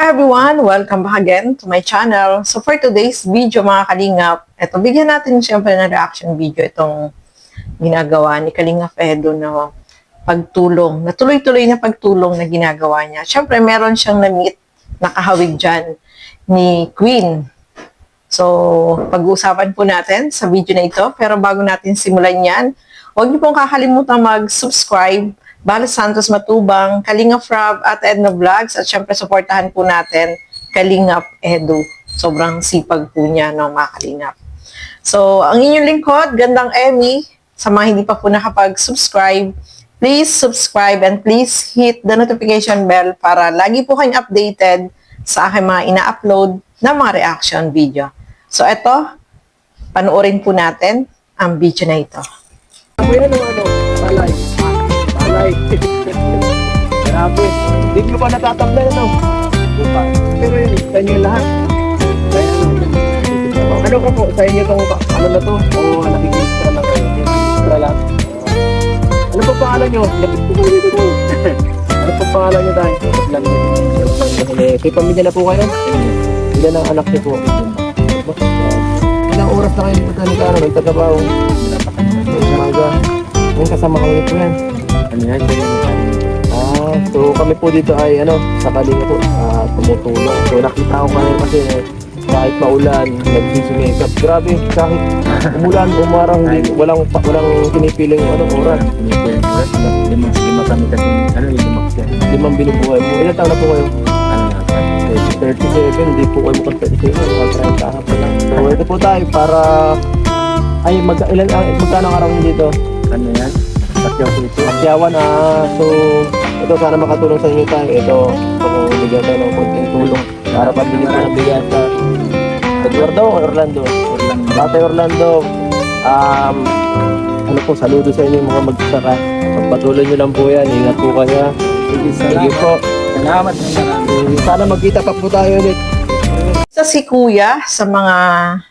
everyone! Welcome back again to my channel. So for today's video mga Kalingap, eto bigyan natin siyempre ng reaction video itong ginagawa ni Kalingap Edo na pagtulong, na tuloy-tuloy na pagtulong na ginagawa niya. Siyempre meron siyang na-meet, nakahawig dyan ni Queen. So pag-uusapan po natin sa video na ito, pero bago natin simulan yan, huwag niyo pong kakalimutan mag-subscribe, Bala Santos Matubang, Kalingap Rob at Edna Vlogs, at syempre supportahan po natin Kalingap Edo. Sobrang sipag po niya ng mga Kalingap. So, ang inyong lingkod, Gandang Emmy, sa mga hindi pa po nakapag-subscribe, please subscribe and please hit the notification bell para lagi po kayong updated sa aking mga ina-upload na mga reaction video. So, eto, panoorin po natin ang video na ito. Ako yan ang palay. Grabe. Hindi nyo pa natatambay, ano? Pero yun, sa inyo lahat. Ano ka po? Sa inyo itong, ano na to? O nakikita lang kayo? Para lang. Ano pa pangalan nyo? Ano pa pangalan nyo tayo? May pamilya na po kayo? Ilan ang anak nyo po? Ilang oras na kayo nagtatrabaho? Nagtatrabaho? Umaga. Yung kasama kami po yan. Ano yan? So kami po dito ay sa Kalingap po tumutulong. So nakita ko kanina kasi kahit maulan, nagsisumikap. Grabe, kahit umulan, umarang, walang pinipiling oras. Lima kami kasi, Limang binubuhay po. Ilan taon na po kayo? 37, hindi po kayo mukhang 37, mukhang 30 pa lang. So ito po tayo para, magkano ang araw nyo dito? Ano yan? Pakyawan, so ito sana makatulong sa inyo tayo. Ito, bigyan tayo ng konting tulong para pabili ko ng bigas sa Eduardo o Orlando? Tatay Orlando, saludo sa inyo mga magsasaka. Pagpatuloy nyo lang po yan, ingat po kayo. Sige po. Salamat. Sana magkita pa po tayo ulit. Sa si Kuya, sa mga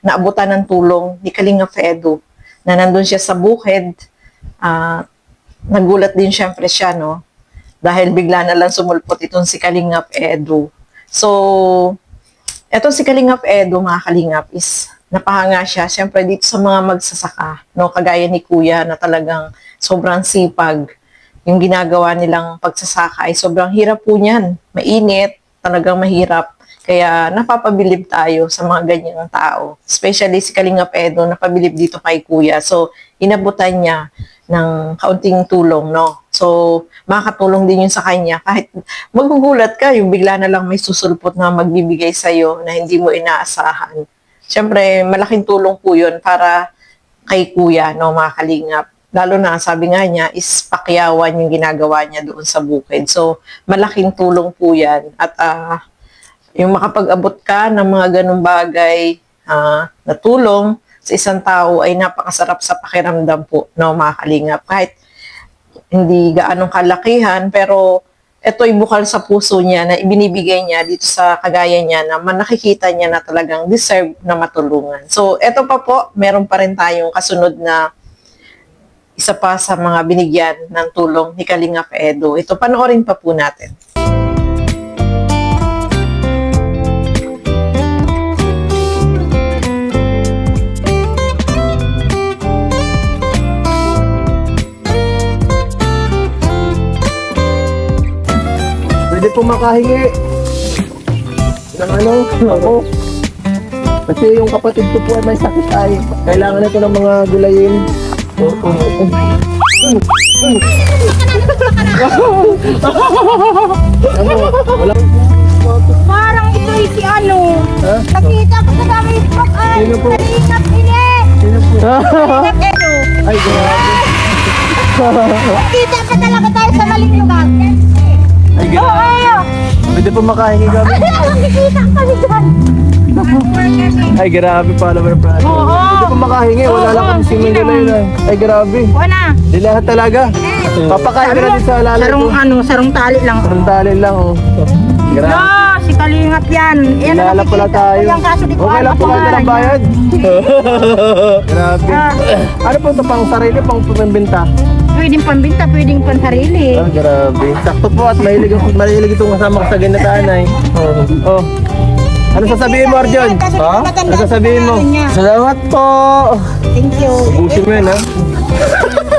naabutan ng tulong ni Kalingap Edo, na nandun siya sa bukid, nagulat din syempre siya, no? Dahil bigla na lang sumulpot itong si Kalingap Edo. So, etong si Kalingap Edo, mga Kalingap, is napahanga siya syempre dito sa mga magsasaka, no? Kagaya ni Kuya na talagang sobrang sipag. Yung ginagawa nilang pagsasaka ay sobrang hirap po niyan. Mainit, talagang mahirap. Kaya napapabilib tayo sa mga ganyang tao. Especially si Kalingap Edo, napabilib dito kay Kuya. So, inabutan niya ng kaunting tulong, no? So, makakatulong din yun sa kanya. Kahit magugulat ka, yung bigla na lang may susulpot na magbibigay sa'yo na hindi mo inaasahan. Siyempre, malaking tulong po yun para kay Kuya, no, mga Kalingap. Lalo na, sabi nga niya, is pakyawan yung ginagawa niya doon sa bukid. So, malaking tulong po yan. At, yung makapag-abot ka ng mga ganung bagay na tulong sa isang tao ay napakasarap sa pakiramdam po, no, mga Kalingap. Kahit hindi gaanong kalakihan, pero ito'y bukal sa puso niya na ibinibigay niya dito sa kagaya niya na nakikita niya na talagang deserve na matulungan. So, eto pa po, meron pa rin tayong kasunod na isa pa sa mga binigyan ng tulong ni Kalingap Edo. Ito, panoorin pa po natin. Pwede po makahingi ng ako. Kasi yung kapatid ko po ay may sakit ay. Kailangan ito ng mga gulayin. Parang ito'y si ano. Ha? Nakita ko sa Facebook ay. Sino po? Kalingap ini. Sino po? Kalingap Edo. Ay, grabe. Nakita ka talaga tayo sa maling lugar. Ay, grabe. Pwede po makahingi kami. Nakikita kami dyan. Ay, grabe pala mo na. Oo. Pwede po makahingi. Wala lang kami singing gulay. Ay, grabe. Wala. Di lahat talaga. Papakain na din sa lalay ko. Sarong tali lang. Sarong tali lang, oh. Grabe. Si Kalingap yan. Kilala pala tayo. Okay lang po kayo ng bayad. Grabe. Ano po ito? Pang sarili, pang pambenta? pwedeng pambinta, pwedeng pansarili. Ah, grabe. Sakto po at mahilig itong kasama ko sa ginataan ay. Oh. Ano sasabihin mo, Arjon? Ha? Ano sasabihin mo? Salamat po! Thank you. Ubusin mo yun, ha?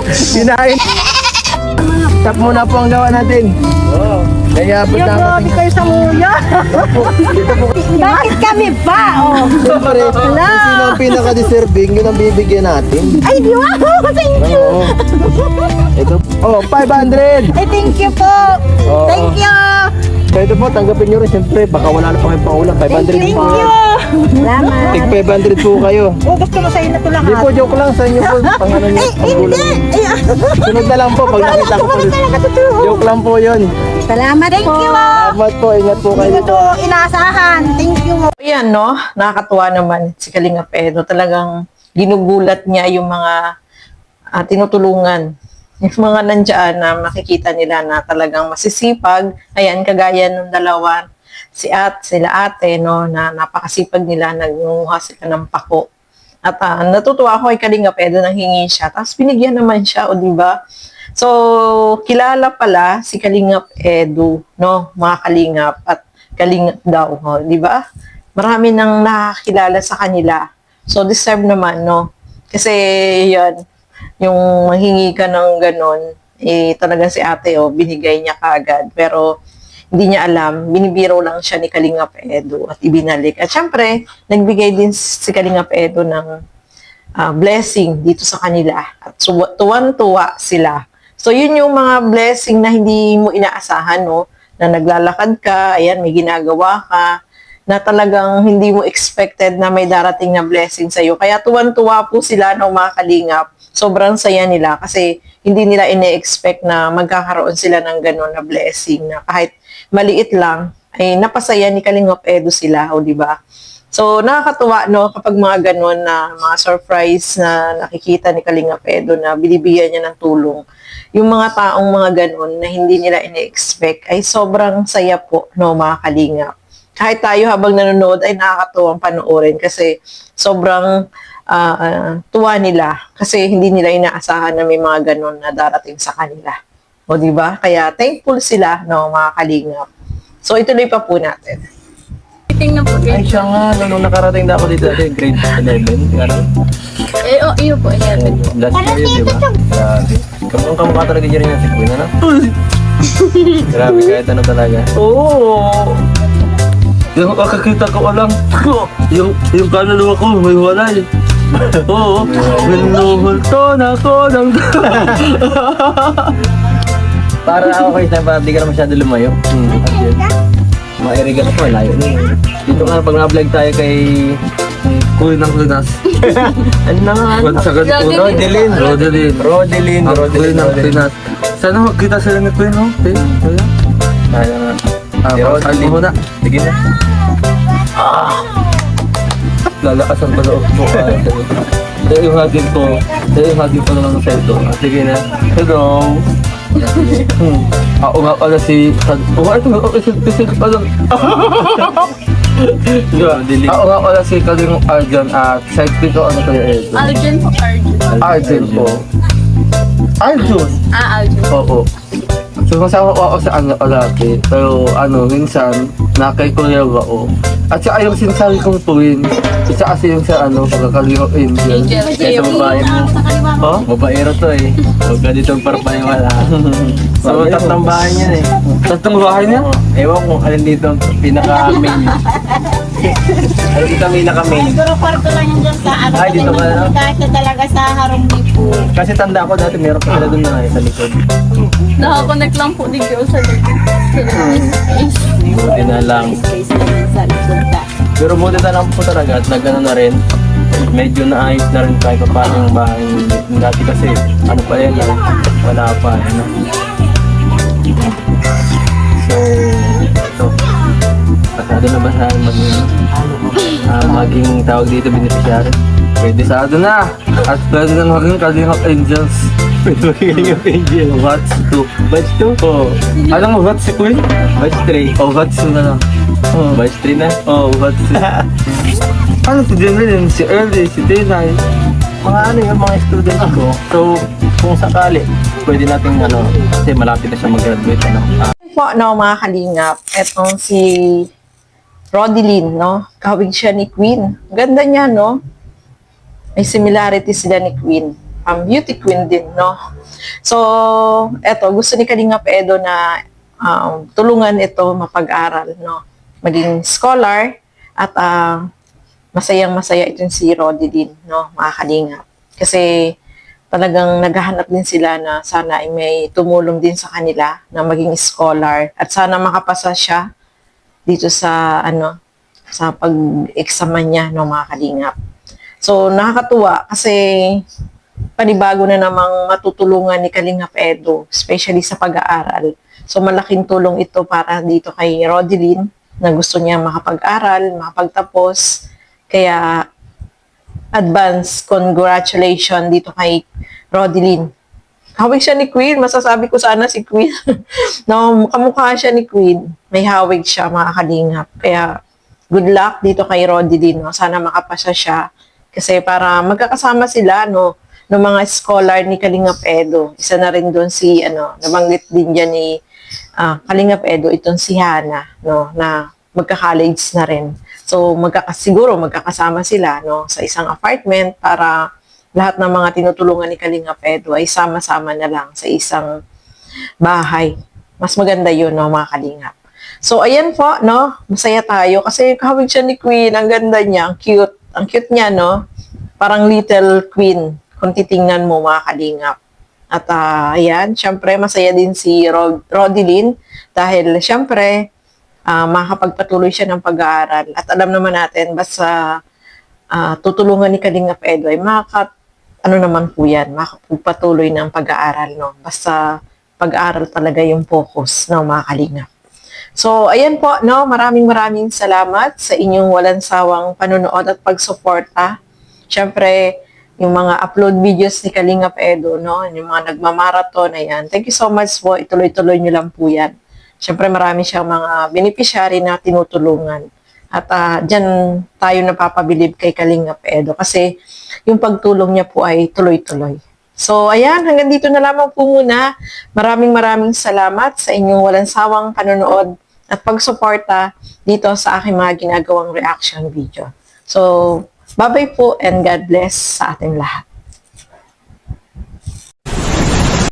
Kinain. Tap muna po ang gawa natin. Oo. Kaya po Grabe kayo sa muya. Bakit kami ba? Oh. Siyempre, kung sino ang pinaka-deserving, yun ang bibigyan natin. Ay, wow! Thank you! Oo. Ito, 500! Ay, thank you po! Oo. Thank you! Kaya ito po, tanggapin nyo rin. Siyempre, baka wala na pa kayong pangulang. 500 Thank po. you! Salamat! Tig 500 po kayo. Oh, gusto mo sa'yo na ito Hindi po, lahat. joke lang sa inyo po. Pangalan nyo, panggulang. Sunod na lang po, pag nakita ko po. Talaga totoo. Joke lang po yun. Salamat Thank you! Salamat po, ingat po kayo. Hindi ko ito inaasahan. Thank you! Ayan, no? Nakakatuwa naman si Kalinga Pedro. Talagang ginugulat niya yung mga tinutulungan. Yung mga nandyan na makikita nila na talagang masisipag. Ayan, kagaya ng dalawa, sila ate, no? Na napakasipag nila, nagmunguha sila ng pako. At natutuwa ako kay Kalinga Pedro nang hingi siya. Tapos binigyan naman siya, o diba? So, kilala pala si Kalingap Edu, no? Mga Kalingap at Kalingap daw, no? Di ba? Marami nang nakakilala sa kanila. So, deserve naman, no? Kasi, yan, yung manghingi ka ng ganon, talagang si ate, binigay niya kaagad. Pero, hindi niya alam, binibiro lang siya ni Kalingap Edu at ibinalik. At syempre, nagbigay din si Kalingap Edu ng blessing dito sa kanila. At tuwan-tuwa sila. So, yun yung mga blessing na hindi mo inaasahan, no? Na naglalakad ka, ayan, may ginagawa ka, na talagang hindi mo expected na may darating na blessing sa'yo. Kaya tuwan-tuwa po sila ng mga kalingap. Sobrang saya nila kasi hindi nila ine-expect na magkakaroon sila ng gano'n na blessing na kahit maliit lang, ay napasaya ni Kalingap Edu sila, o di ba? So, nakakatuwa, no, kapag mga gano'n na mga surprise na nakikita ni Kalingap Edu na binibigyan niya ng tulong. Yung mga taong mga gano'n na hindi nila ine-expect ay sobrang saya po, no, mga kalingap. Kahit tayo habang nanonood ay nakakatuwang panoorin kasi sobrang tuwa nila kasi hindi nila inaasahan na may mga gano'n na darating sa kanila. O, di ba? Kaya thankful sila, no, mga kalingap. So, ituloy pa po natin. Tingnan po. Ay, siya nga, nung nakarating na ako dito dati, grade 11, gano'n. Iyo po. Ayan. Last year yun, di ba? Grabe. Ang kamukha talaga dyan yung si Queen, ano? Grabe, kahit ano talaga. Oo! Yung kakakita ko lang, yung kaluluwa ko, may walay. Oo, minuhulto na ako ng... Para ako kayo na di ka na masyado lumayo. At yun. Mga irigat ko, layo na yun. Dito nga, pag na-vlog tayo kay... Kuy ng Lunas. Ano na nga? Bansagan ko. Rodelin. Rodelin. Ang Kuy ng Pinas. Sana magkita sila ni Kuy, no? Kaya? Tayo nga. Rodelin mo na. Sige na. Lalakasan pa loob mo. Dahil yung hagin ko na lang sa ito. Sige na. Hello. Ako nga pala si... Oo, ito nga pala si... Ako nga pala si Kaling Arjan at side dito ano kayo ito? Arjun po, Arjun. Arjan po. Arjun? Arjun. Oo. So masama ko ako sa ano alati. Pero ano, minsan, nakay ko yung ako. At saka yung sinasabi kong tuwin, isa kasi yung sa ano, pagkakaliro Angel. Kaya sa babae mo. Oh? Babaero to eh. Huwag ka ditong parpaniwala. Sa tatlong bahay niyan eh. Tatlong bahay niya? Ewan kung alin dito ang pinaka-main. Alin dito ang pinaka-main. Siguro kwarto lang yung dyan sa ano. Ay, dito ka na? Kasi talaga sa harong po. Kasi tanda ko dati meron pa sila doon na sa likod. Nakakonect lang po dito sa likod. Buti na lang. Space naman sa likod ka. Pero buti na lang po talaga at nagano na rin. Medyo naayos na rin kahit pa paano yung bahay. Dati kasi ano pa yan, wala pa. Ano. So, ito. Pasado na ba sa maging tawag dito beneficiary? Pwede sa ano na. At pwede na maging Kalingap Angels. Pwede magiging yung angel. What's 2? Batch 2? Oh. Alam mo, what's si Queen? Batch 3? Oh, what's 2 na lang. Oh. Batch 3 na? Oh, what's 2? Ano si Jemeline, si Early, si Dinay. Mga ano yung mga students ko. So, kung sakali, pwede nating kasi malapit na siya mag-graduate, Po, no, mga kalingap, etong si Rodilyn, no? Kawig siya ni Queen. Ganda niya, no? May similarity sila ni Queen. Beauty queen din, no? So, eto, gusto ni Kalingap Edo na tulungan ito mapag-aral, no? Maging scholar at masayang-masaya itong si Rodilyn, no? Mga kalingap. Kasi talagang naghahanap din sila na sana ay may tumulong din sa kanila na maging scholar at sana makapasa siya dito sa sa pag-examan niya ng mga kalingap. So nakakatuwa kasi panibago na namang matutulungan ni Kalingap Edo, especially sa pag-aaral. So malaking tulong ito para dito kay Rodilyn na gusto niya makapag-aral, makapagtapos. Kaya advance congratulations dito kay Rodilyn. Hawig siya ni Queen. Masasabi ko sana si Queen. No, kamukha siya ni Queen. May hawig siya, mga kalingap. Kaya good luck dito kay Rodilyn. No? Sana makapasa siya. Kasi para magkakasama sila, no, ng mga scholar ni Kalingap Edo. Isa na rin doon si, nabanggit din dyan ni Kalingap Edo, itong si Hana, no, na magka-college na rin. So, siguro magkakasama sila, no, sa isang apartment para lahat ng mga tinutulungan ni Kalingap Edo ay sama-sama na lang sa isang bahay. Mas maganda yun, no, mga kalingap. So, ayan po, no, masaya tayo kasi kahawig siya ni Queen. Ang ganda niya, ang cute. Ang cute niya, no, parang little queen kung titingnan mo, mga kalingap. At ayan, syempre, masaya din si Rodilyn dahil syempre, makakapagpatuloy siya ng pag-aaral. At alam naman natin, basta tutulungan ni Kalingap Edo ay naman po yan, makakapagpatuloy ng pag-aaral, no? Basta pag-aaral talaga yung focus, no, mga kalingap. So, ayan po, no, maraming salamat sa inyong walang sawang panonood at pagsuporta. Syempre, yung mga upload videos ni Kalingap Edo, no, yung mga nagmamarathon, ayan. Thank you so much po, ituloy-tuloy nyo lang po yan. Siyempre, marami siyang mga beneficiary na tinutulungan. At dyan tayo napapabilib kay Kalingap Edo kasi yung pagtulong niya po ay tuloy-tuloy. So, ayan, hanggang dito na lamang po muna. Maraming salamat sa inyong walang sawang panonood at pagsuporta dito sa aking mga ginagawang reaction video. So, bye-bye po and God bless sa ating lahat.